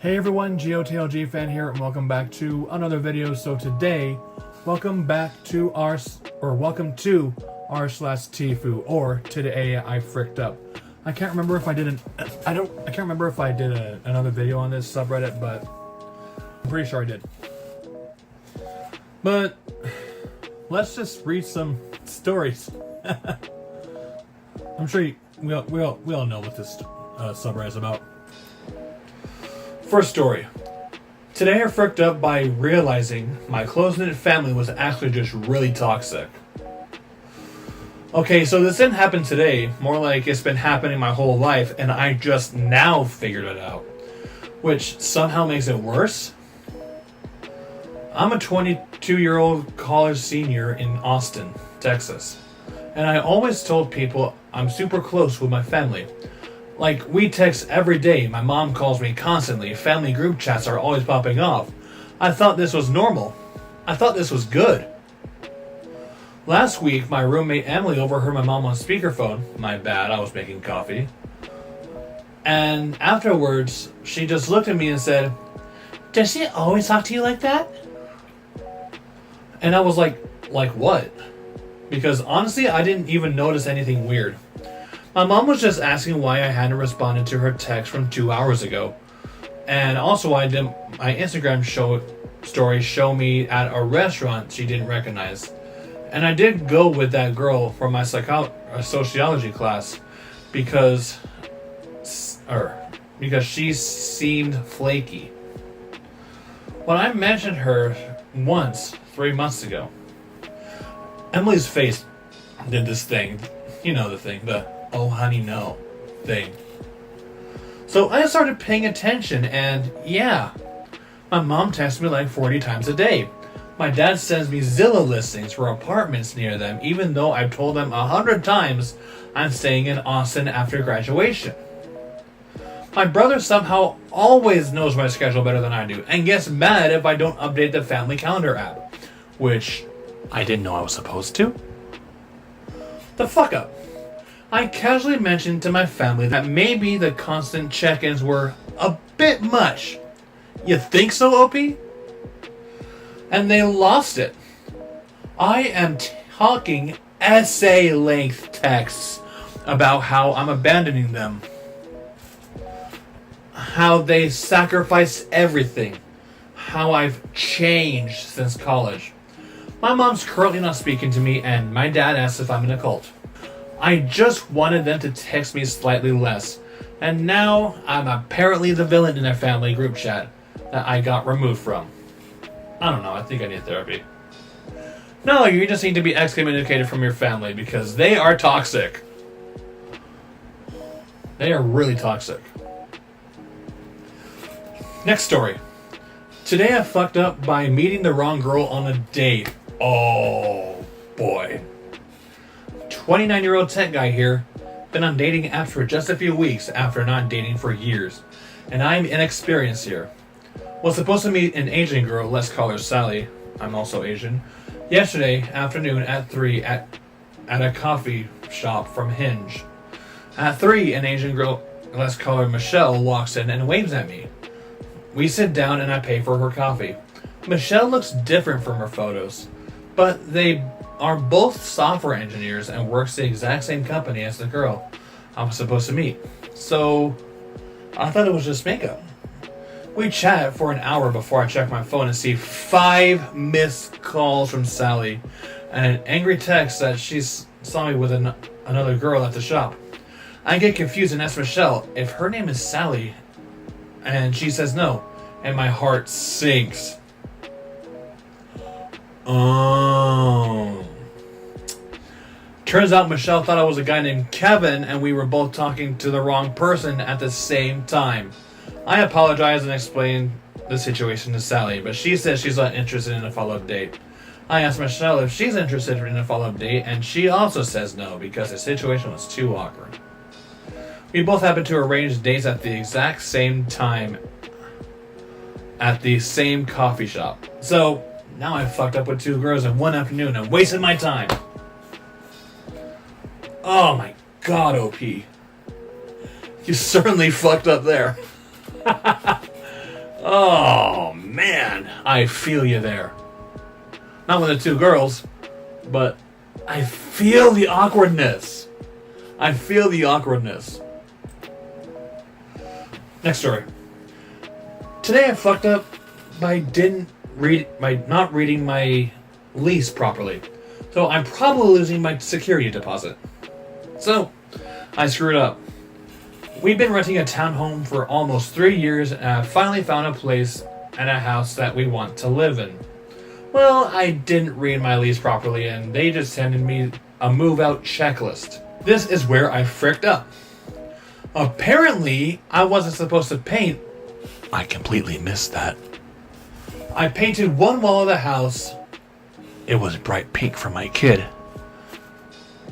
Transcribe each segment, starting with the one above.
Hey everyone, GOTLG fan here, and welcome back to another video. So today, welcome to r slash TIFU, or today I fricked up. I can't remember if I did another video on this subreddit, but I'm pretty sure I did. But let's just read some stories. I'm sure we all know what this subreddit is about. First story. Today I fricked up by realizing my close-knit family was actually just really toxic. Okay, so this didn't happen today, more like it's been happening my whole life and I just now figured it out, which somehow makes it worse. I'm a 22-year-old college senior in Austin, Texas, and I always told people I'm super close with my family. Like, we text every day, my mom calls me constantly, family group chats are always popping off. I thought this was normal. I thought this was good. Last week, my roommate Emily overheard my mom on speakerphone. My bad, I was making coffee. And afterwards, she just looked at me and said, "Does she always talk to you like that?" And I was like what? Because honestly, I didn't even notice anything weird. My mom was just asking why I hadn't responded to her text from 2 hours ago. And also why didn't my Instagram story show me at a restaurant she didn't recognize. And I did go with that girl from my sociology class because she seemed flaky. When I mentioned her once 3 months ago, Emily's face did this thing. You know the thing, the "oh honey no" thing. So I started paying attention, and yeah, my mom texts me like 40 times a day. My dad sends me Zillow listings for apartments near them, even though I've told them 100 times I'm staying in Austin after graduation. My brother somehow always knows my schedule better than I do, and gets mad if I don't update the family calendar app, which I didn't know I was supposed to. The fuck up. I casually mentioned to my family that maybe the constant check-ins were a bit much. You think so, OP? And they lost it. I am talking essay-length texts about how I'm abandoning them. How they sacrificed everything. How I've changed since college. My mom's currently not speaking to me, and my dad asks if I'm in a cult. I just wanted them to text me slightly less, and now I'm apparently the villain in their family group chat that I got removed from. I don't know, I think I need therapy. No, you just need to be excommunicated from your family because they are toxic. They are really toxic. Next story. Today I fucked up by meeting the wrong girl on a date. Oh boy. 29-year-old tech guy here. Been on dating apps for just a few weeks after not dating for years. And I'm inexperienced here. Was supposed to meet an Asian girl, let's call her Sally. I'm also Asian. Yesterday afternoon at 3 at a coffee shop from Hinge. At 3, an Asian girl, let's call her Michelle, walks in and waves at me. We sit down and I pay for her coffee. Michelle looks different from her photos, but they are both software engineers and works the exact same company as the girl I was supposed to meet. So I thought it was just makeup. We chat for an hour before I check my phone and see 5 missed calls from Sally and an angry text that she saw me with another girl at the shop. I get confused and ask Michelle if her name is Sally, and she says no, and my heart sinks. Oh. Turns out Michelle thought I was a guy named Kevin and we were both talking to the wrong person at the same time. I apologize and explained the situation to Sally, but she says she's not interested in a follow-up date. I asked Michelle if she's interested in a follow-up date, and she also says no because the situation was too awkward. We both happened to arrange dates at the exact same time at the same coffee shop. So now I fucked up with 2 girls in one afternoon and wasted my time. Oh my god, OP. You certainly fucked up there. Oh, man. I feel you there. Not with the two girls, but I feel the awkwardness. I feel the awkwardness. Next story. Today I fucked up by not reading my lease properly. So I'm probably losing my security deposit. So I screwed up. We've been renting a townhome for almost 3 years, and I finally found a place and a house that we want to live in. Well, I didn't read my lease properly, and they just handed me a move-out checklist. This is where I fricked up. Apparently, I wasn't supposed to paint. I completely missed that. I painted one wall of the house. It was bright pink for my kid.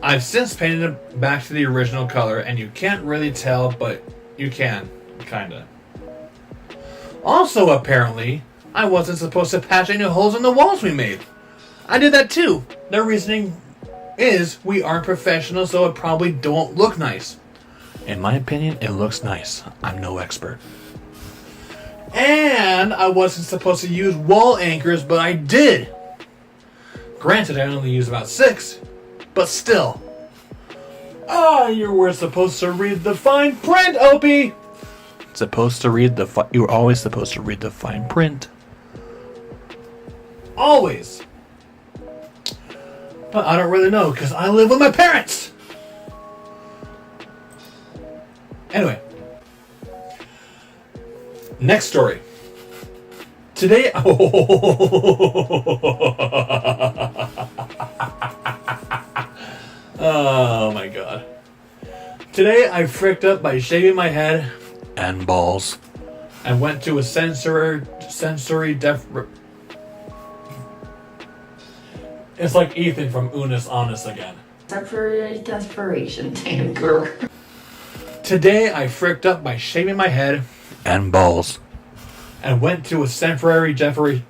I've since painted it back to the original color, and you can't really tell, but you can, kinda. Also, apparently, I wasn't supposed to patch any holes in the walls we made. I did that too. Their reasoning is we aren't professionals, so it probably don't look nice. In my opinion, it looks nice. I'm no expert. And I wasn't supposed to use wall anchors, but I did. Granted, I only used about 6, but still. You were supposed to read the fine print, Opie. You were always supposed to read the fine print. Always. But I don't really know, because I live with my parents. Anyway. Next story. Today... Oh my god. Today I fricked up by shaving my head and balls and went to a sensory It's like Ethan from Unis Honest again. Sepfurary Desperation. Damn girl. Today I fricked up by shaving my head and balls and went to a Sepfurary Desperation.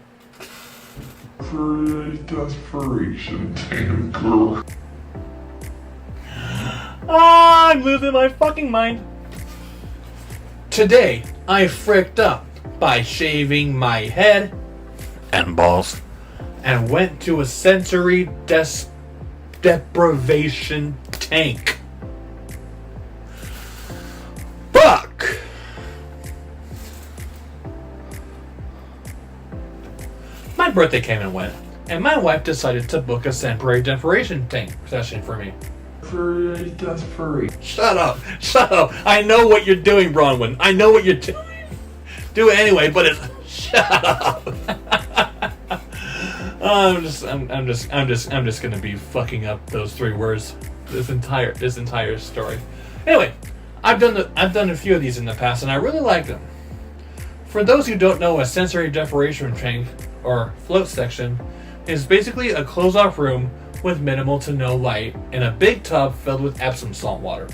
Damn girl. I'm losing my fucking mind. Today I fricked up by shaving my head and balls and went to a sensory deprivation tank. Fuck! My birthday came and went, and my wife decided to book a sensory deprivation tank session for me. Shut up. I know what you're doing, Bronwyn. I know what you're doing. Do it anyway, but it's... Shut up. I'm just gonna be fucking up those 3 words this entire story. Anyway, I've done a few of these in the past, and I really like them. For those who don't know, a sensory deprivation tank or float section is basically a closed-off room with minimal to no light in a big tub filled with Epsom salt water.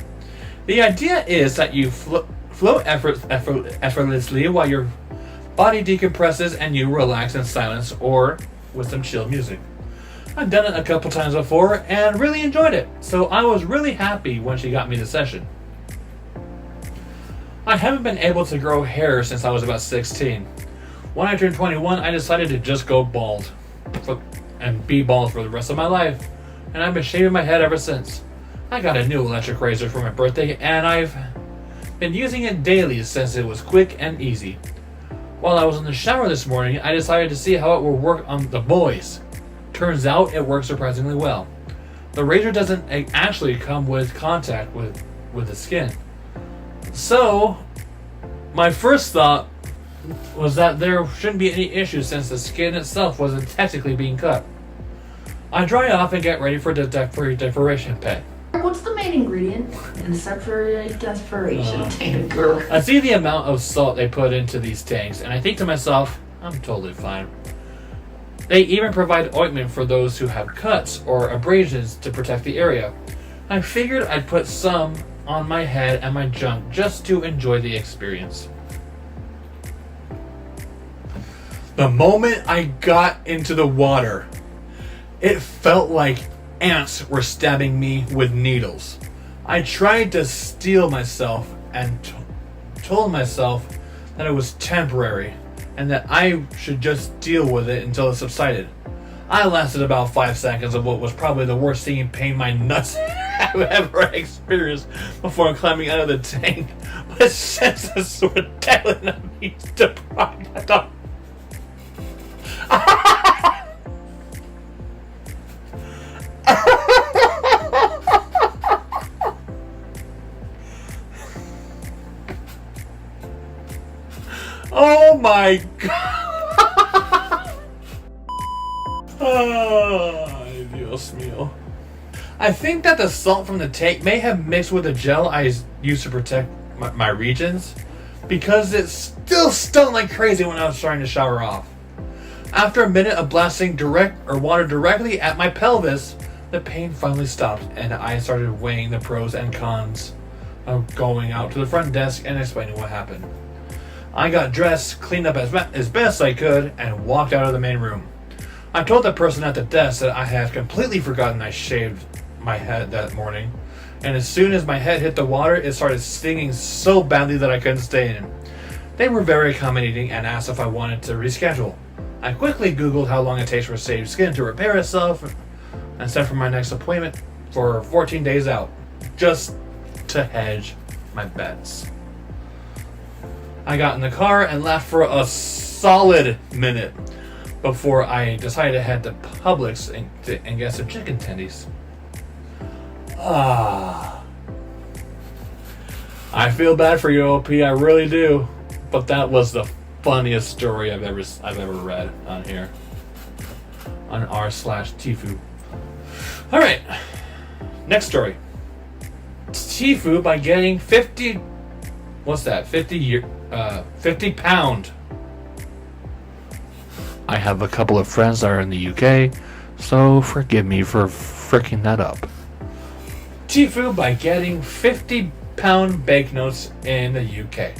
The idea is that you float effortlessly while your body decompresses and you relax in silence or with some chill music. I've done it a couple times before and really enjoyed it, so I was really happy when she got me the session. I haven't been able to grow hair since I was about 16. When I turned 21, I decided to just go bald and be bald for the rest of my life, and I've been shaving my head ever since. I got a new electric razor for my birthday, and I've been using it daily since it was quick and easy. While I was in the shower this morning, I decided to see how it will work on the boys. Turns out it works surprisingly well. The razor doesn't actually come with contact with the skin. So, my first thought was that there shouldn't be any issues since the skin itself wasn't technically being cut. I dry off and get ready for the decoration pet. What's the main ingredient in Sepfurary Desperation? Damn girl. I see the amount of salt they put into these tanks, and I think to myself, I'm totally fine. They even provide ointment for those who have cuts or abrasions to protect the area. I figured I'd put some on my head and my junk just to enjoy the experience. The moment I got into the water, it felt like ants were stabbing me with needles. I tried to steel myself and told myself that it was temporary and that I should just deal with it until it subsided. I lasted about 5 seconds of what was probably the worst stinging pain my nuts have ever experienced before climbing out of the tank. My senses were telling me to deprived of. Oh my god! Ay, Dios mío. I think that the salt from the tank may have mixed with the gel I used to protect my regions, because it still stung like crazy when I was trying to shower off. After a minute of blasting water directly at my pelvis, the pain finally stopped, and I started weighing the pros and cons of going out to the front desk and explaining what happened. I got dressed, cleaned up as best I could, and walked out of the main room. I told the person at the desk that I had completely forgotten I shaved my head that morning, and as soon as my head hit the water, it started stinging so badly that I couldn't stay in. They were very accommodating and asked if I wanted to reschedule. I quickly Googled how long it takes for shaved skin to repair itself and set for my next appointment for 14 days out, just to hedge my bets. I got in the car and laughed for a solid minute before I decided to head to Publix and get some chicken tendies. I feel bad for you, OP, I really do. But that was the funniest story I've ever read on here. On r/TIFU. Alright. Next story. TIFU by getting 50 pound. I have a couple of friends that are in the UK, so forgive me for fricking that up. TIFU by getting 50-pound banknotes in the UK.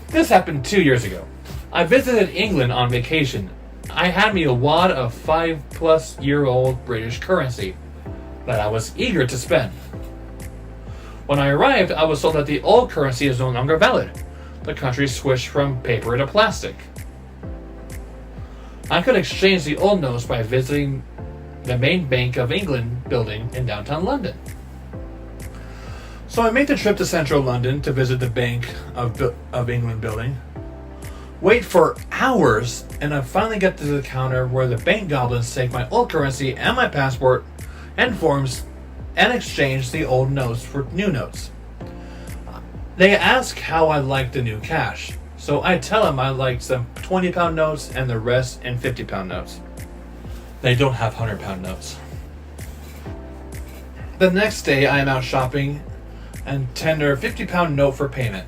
This happened 2 years ago. I visited England on vacation. I had me a wad of 5-plus-year-old British currency that I was eager to spend. When I arrived, I was told that the old currency is no longer valid. The country switched from paper to plastic. I could exchange the old notes by visiting the main Bank of England building in downtown London. So I made the trip to central London to visit the Bank of England building, wait for hours, and I finally get to the counter where the bank goblins take my old currency and my passport and forms and exchange the old notes for new notes. They ask how I like the new cash, so I tell them I like some 20-pound notes and the rest in 50-pound notes. They don't have 100-pound notes. The next day I am out shopping and tender a 50-pound note for payment.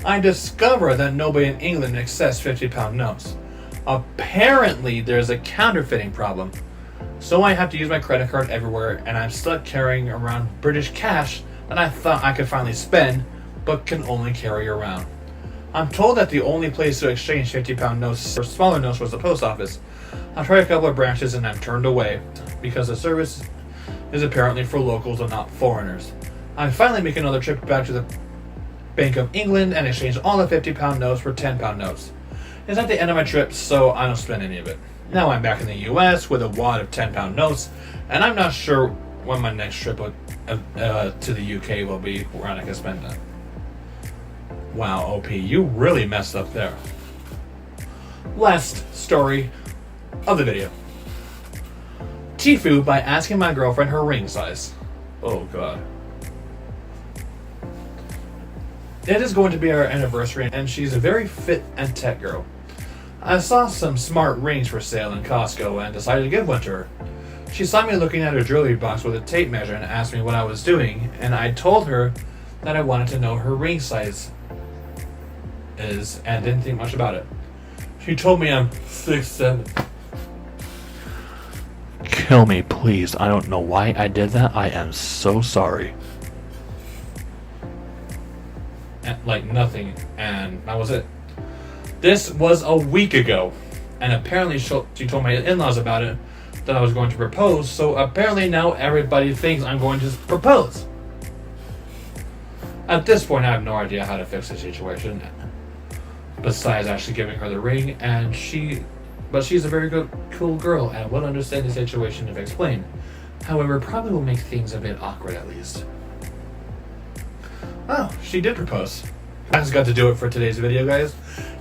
I discover that nobody in England accepts 50-pound notes. Apparently there's a counterfeiting problem. So I have to use my credit card everywhere, and I'm stuck carrying around British cash that I thought I could finally spend, but can only carry around. I'm told that the only place to exchange 50-pound notes for smaller notes was the post office. I've tried a couple of branches and I'm turned away, because the service is apparently for locals and not foreigners. I finally make another trip back to the Bank of England and exchange all the 50-pound notes for 10-pound notes. It's at the end of my trip, so I don't spend any of it. Now I'm back in the US with a wad of 10-pound notes, and I'm not sure when my next trip to the UK will be, where I can spend them. Wow, OP, you really messed up there. Last story of the video. TIFU by asking my girlfriend her ring size. Oh god. It is going to be our anniversary, and she's a very fit and tech girl. I saw some smart rings for sale in Costco and decided to give one to her. She saw me looking at her jewelry box with a tape measure and asked me what I was doing, and I told her that I wanted to know her ring size is and didn't think much about it. She told me I'm 6'7". Kill me, please. I don't know why I did that. I am so sorry. And, like nothing, and that was it. This was a week ago, and apparently she told my in-laws about it, that I was going to propose, so apparently now everybody thinks I'm going to propose. At this point, I have no idea how to fix the situation. besides actually giving her the ring, but she's a very good, cool girl and will understand the situation if explained. However, probably will make things a bit awkward at least. Oh, she did propose. That's got to do it for today's video, guys.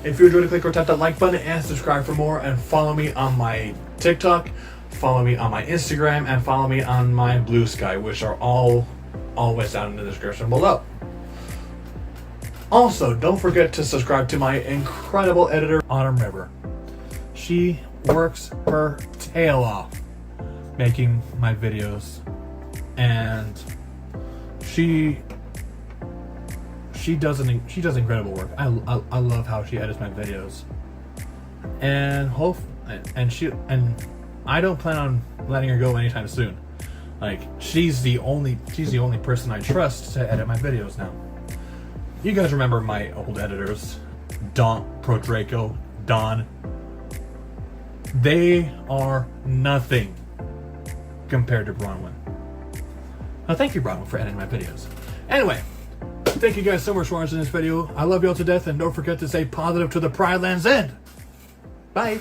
If you enjoyed it, click or tap that like button and subscribe for more, and follow me on my TikTok, follow me on my Instagram, and follow me on my Blue Sky, which are all always down in the description below. Also, don't forget to subscribe to my incredible editor, Autumn River. She works her tail off making my videos, and she does incredible work. I love how she edits my videos, and I don't plan on letting her go anytime soon. Like, she's the only person I trust to edit my videos now. You guys remember my old editors, Don. They are nothing compared to Bronwyn. Now, thank you, Bronwyn, for editing my videos. Anyway, thank you guys so much for watching this video. I love y'all to death, and don't forget to stay positive to the Pride Land's end. Bye.